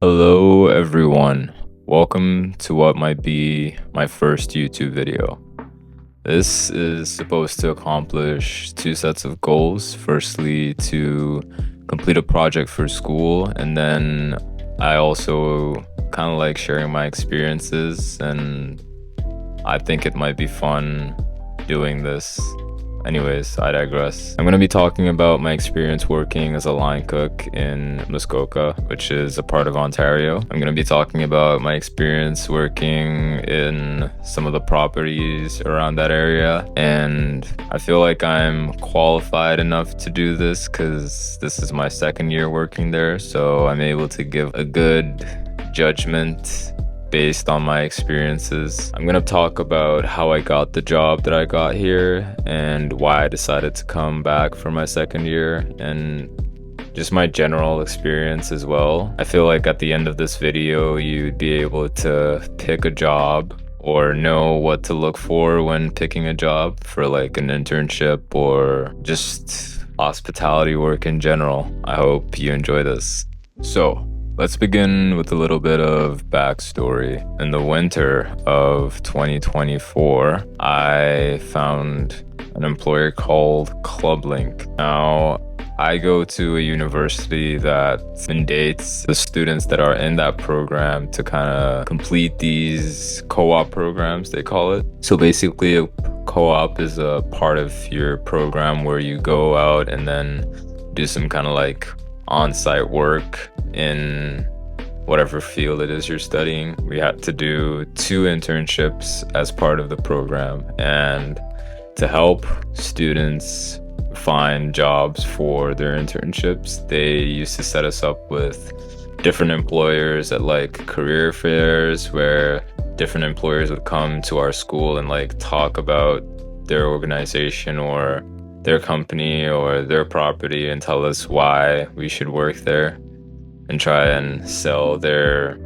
Hello, everyone. Welcome to what might be my first YouTube video. This is supposed to accomplish two sets of goals. Firstly, to complete a project for school, and then I also kind of like sharing my experiences, and I think it might be fun doing this. Anyways, I digress. I'm going to be talking about my experience working as a line cook in Muskoka, which is a part of Ontario. I'm going to be talking about my experience working in some of the properties around that area. And I feel like I'm qualified enough to do this because this is my second year working there. So I'm able to give a good judgment based on my experiences. I'm gonna talk about how I got the job that I got here and why I decided to come back for my second year, and just my general experience as well. I feel like at the end of this video, you'd be able to pick a job or know what to look for when picking a job for like an internship or just hospitality work in general. I hope you enjoy this. So, let's begin with a little bit of backstory. In the winter of 2024, I found an employer called ClubLink. Now, I go to a university that mandates the students that are in that program to kind of complete these co-op programs, they call it. So basically, a co-op is a part of your program where you go out and then do some kind of like on-site work in whatever field it is you're studying. We had to do 2 internships as part of the program, and to help students find jobs for their internships, they used to set us up with different employers at like career fairs where different employers would come to our school and like talk about their organization or their company or their property and tell us why we should work there and try and sell their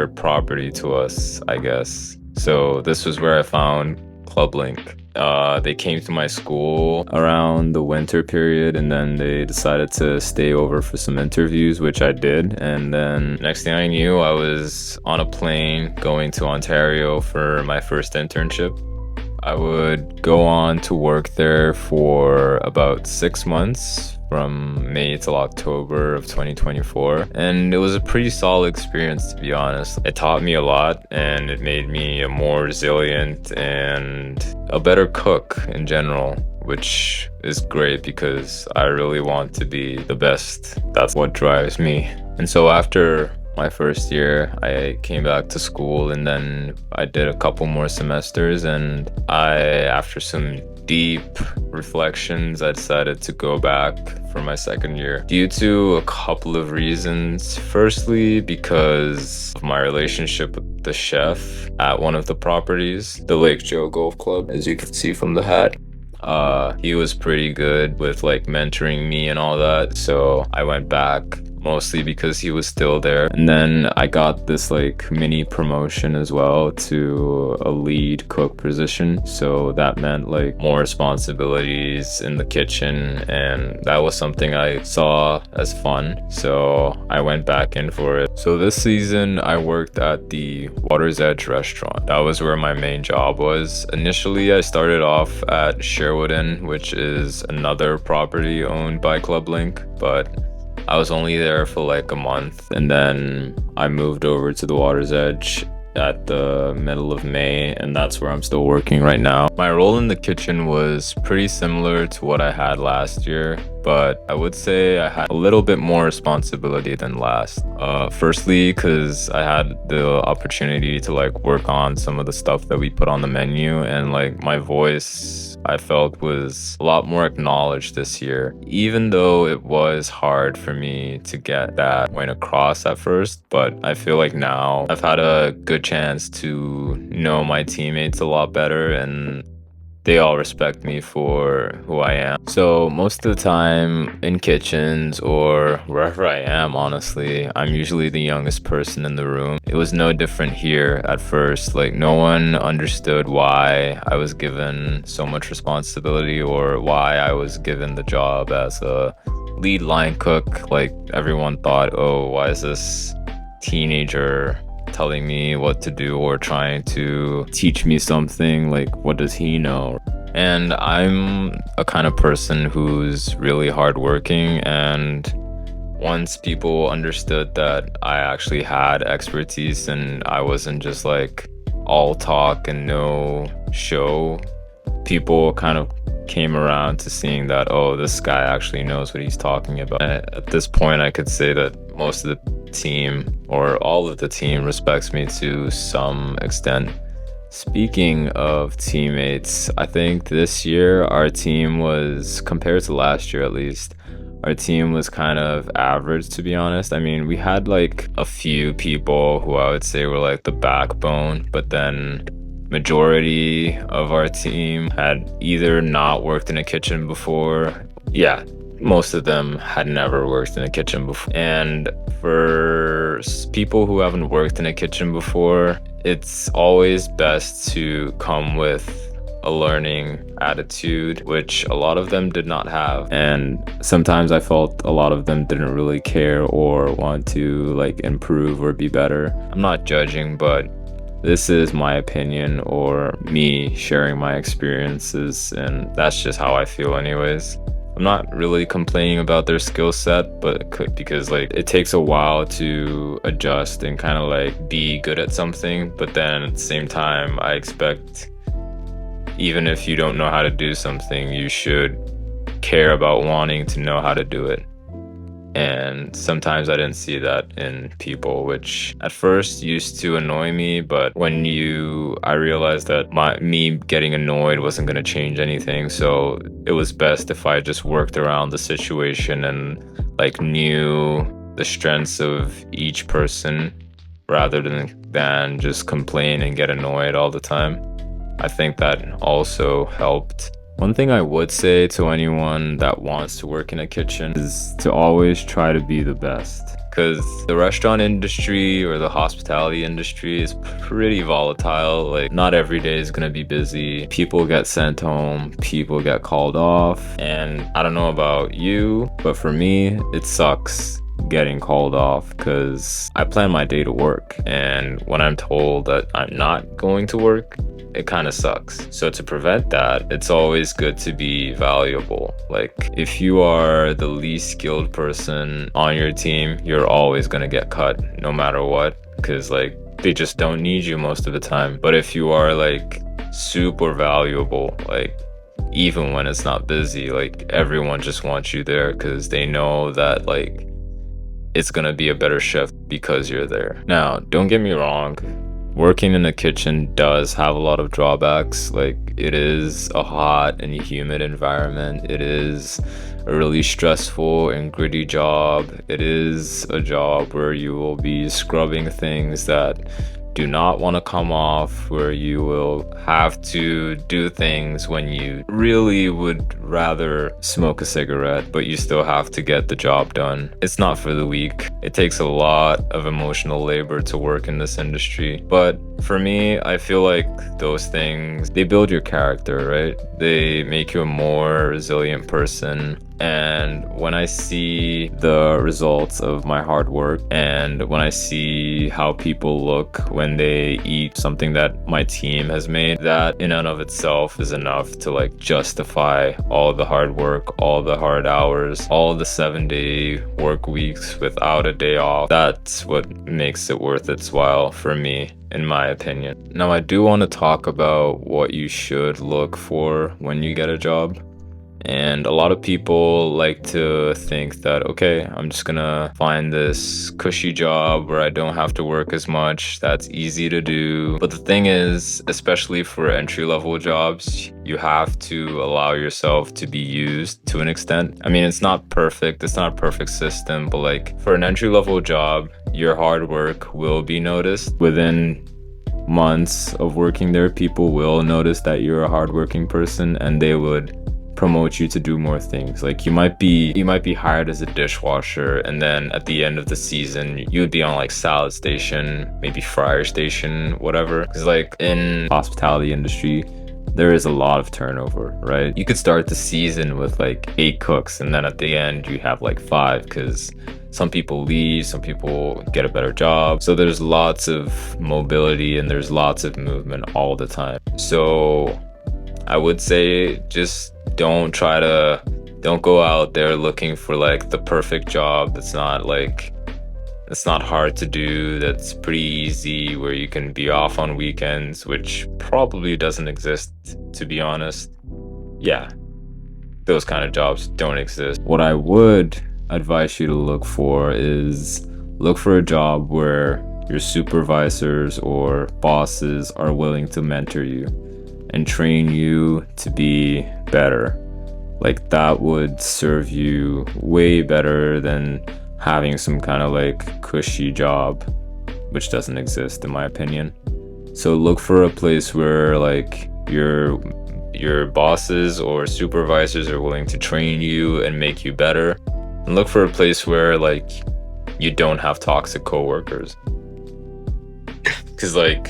property to us, I guess. So this was where I found ClubLink. They came to my school around the winter period, and then they decided to stay over for some interviews, which I did. And then next thing I knew, I was on a plane going to Ontario for my first internship. I would go on to work there for about 6 months, from May till October of 2024. And it was a pretty solid experience, to be honest. It taught me a lot, and it made me a more resilient and a better cook in general, which is great because I really want to be the best. That's what drives me. And so after my first year, I came back to school, and then I did a couple more semesters, and after some deep reflections, I decided to go back for my second year due to a couple of reasons. Firstly, because of my relationship with the chef at one of the properties, the Lake Joe Golf Club, as you can see from the hat. He was pretty good with like mentoring me and all that, so I went back mostly because he was still there. And then I got this like mini promotion as well to a lead cook position, so that meant like more responsibilities in the kitchen, and that was something I saw as fun, so I went back in for it. So this season I worked at the Water's Edge restaurant. That was where my main job was. Initially I started off at Sherwood Inn, which is another property owned by ClubLink, but I was only there for like a month, and then I moved over to the Water's Edge at the middle of May, and that's where I'm still working right now. My role in the kitchen was pretty similar to what I had last year, but I would say I had a little bit more responsibility than last. Firstly, because I had the opportunity to like work on some of the stuff that we put on the menu, and like my voice, I felt, was a lot more acknowledged this year, even though it was hard for me to get that point across at first. But I feel like now I've had a good chance to know my teammates a lot better, and they all respect me for who I am. So most of the time in kitchens or wherever I am, honestly, I'm usually the youngest person in the room. It was no different here at first. Like, no one understood why I was given so much responsibility or why I was given the job as a lead line cook, like everyone thought, oh, why is this teenager telling me what to do or trying to teach me something? Like, what does he know? And I'm a kind of person who's really hardworking, and once people understood that I actually had expertise and I wasn't just like all talk and no show, people kind of came around to seeing that, oh, this guy actually knows what he's talking about. And at this point, I could say that most of the team or all of the team respects me to some extent. Speaking of teammates, I think this year our team was, compared to last year at least, our team was kind of average, to be honest. I mean, we had like a few people who I would say were like the backbone, but then majority of our team had either not worked in a kitchen before. Yeah, most of them had never worked in a kitchen before. And for people who haven't worked in a kitchen before, it's always best to come with a learning attitude, which a lot of them did not have. And sometimes I felt a lot of them didn't really care or want to like improve or be better. I'm not judging, but this is my opinion or me sharing my experiences, and that's just how I feel anyways. I'm not really complaining about their skill set, but because like it takes a while to adjust and kind of like be good at something. But then at the same time, I expect even if you don't know how to do something, you should care about wanting to know how to do it. And sometimes I didn't see that in people, which at first used to annoy me. But I realized that me getting annoyed wasn't going to change anything. So it was best if I just worked around the situation and like knew the strengths of each person rather than just complain and get annoyed all the time. I think that also helped. One thing I would say to anyone that wants to work in a kitchen is to always try to be the best. Because the restaurant industry or the hospitality industry is pretty volatile. Like, not every day is gonna be busy. People get sent home, people get called off. And I don't know about you, but for me, it sucks getting called off because I plan my day to work. And when I'm told that I'm not going to work, it kind of sucks. So to prevent that, it's always good to be valuable. Like, if you are the least skilled person on your team, you're always gonna get cut no matter what, because like they just don't need you most of the time. But if you are like super valuable, like even when it's not busy, like everyone just wants you there because they know that like it's gonna be a better shift because you're there. Now, don't get me wrong, working in a kitchen does have a lot of drawbacks. Like, it is a hot and humid environment. It is a really stressful and gritty job. It is a job where you will be scrubbing things that do not want to come off, where you will have to do things when you really would rather smoke a cigarette, but you still have to get the job done. It's not for the weak. It takes a lot of emotional labor to work in this industry. But for me, I feel like those things, they build your character, right? They make you a more resilient person. And when I see the results of my hard work, and when I see how people look when they eat something that my team has made, that in and of itself is enough to like justify all the hard work, all the hard hours, all the 7-day work weeks without a day off. That's what makes it worth its while for me, in my opinion. Now, I do want to talk about what you should look for when you get a job. And a lot of people like to think that, okay, I'm just gonna find this cushy job where I don't have to work as much. That's easy to do. But the thing is, especially for entry-level jobs, you have to allow yourself to be used to an extent. I mean, it's not perfect. It's not a perfect system, but like for an entry-level job, your hard work will be noticed. Within months of working there, people will notice that you're a hardworking person, and they would promote you to do more things. Like, you might be hired as a dishwasher, and then at the end of the season you would be on like salad station, maybe fryer station, whatever. Because like in hospitality industry, there is a lot of turnover, right? You could start the season with like 8 cooks, and then at the end you have like 5 because some people leave, some people get a better job. So there's lots of mobility and there's lots of movement all the time. So I would say just don't go out there looking for like the perfect job that's not hard to do, that's pretty easy, where you can be off on weekends, which probably doesn't exist, to be honest. Yeah, those kind of jobs don't exist. What I would advise you to look for a job where your supervisors or bosses are willing to mentor you and train you to be better. Like that would serve you way better than having some kind of like cushy job, which doesn't exist in my opinion. So look for a place where like your bosses or supervisors are willing to train you and make you better. And look for a place where like you don't have toxic coworkers. Cause like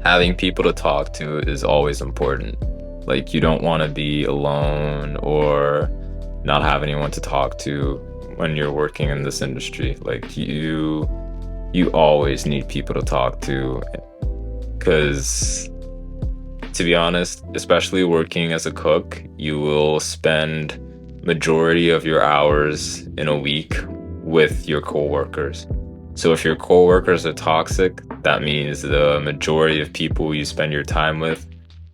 having people to talk to is always important. Like you don't want to be alone or not have anyone to talk to when you're working in this industry. Like you always need people to talk to, because to be honest, especially working as a cook, you will spend majority of your hours in a week with your coworkers. So if your coworkers are toxic, that means the majority of people you spend your time with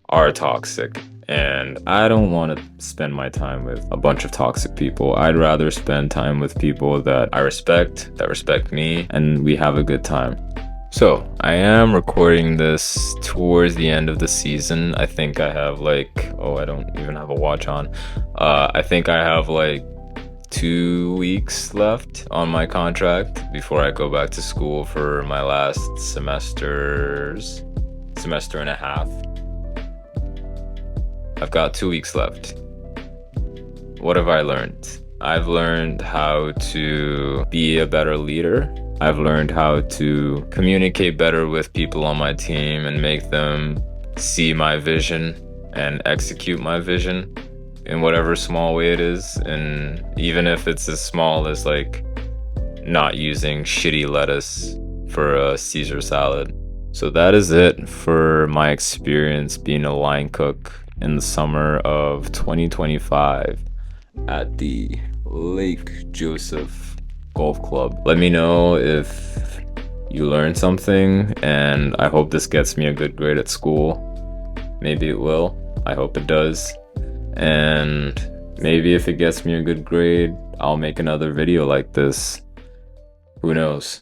are toxic. And I don't want to spend my time with a bunch of toxic people. I'd rather spend time with people that I respect, that respect me, and we have a good time. So I am recording this towards the end of the season. I think I have like, I don't even have a watch on. I think I have like 2 weeks left on my contract before I go back to school for my last semester and a half. I've got 2 weeks left. What have I learned? I've learned how to be a better leader. I've learned how to communicate better with people on my team and make them see my vision and execute my vision in whatever small way it is. And even if it's as small as like not using shitty lettuce for a Caesar salad. So that is it for my experience being a line cook in the summer of 2025 at the Lake Joseph Golf Club. Let me know if you learned something, and I hope this gets me a good grade at school. Maybe it will. I hope it does. And maybe if it gets me a good grade, I'll make another video like this. Who knows?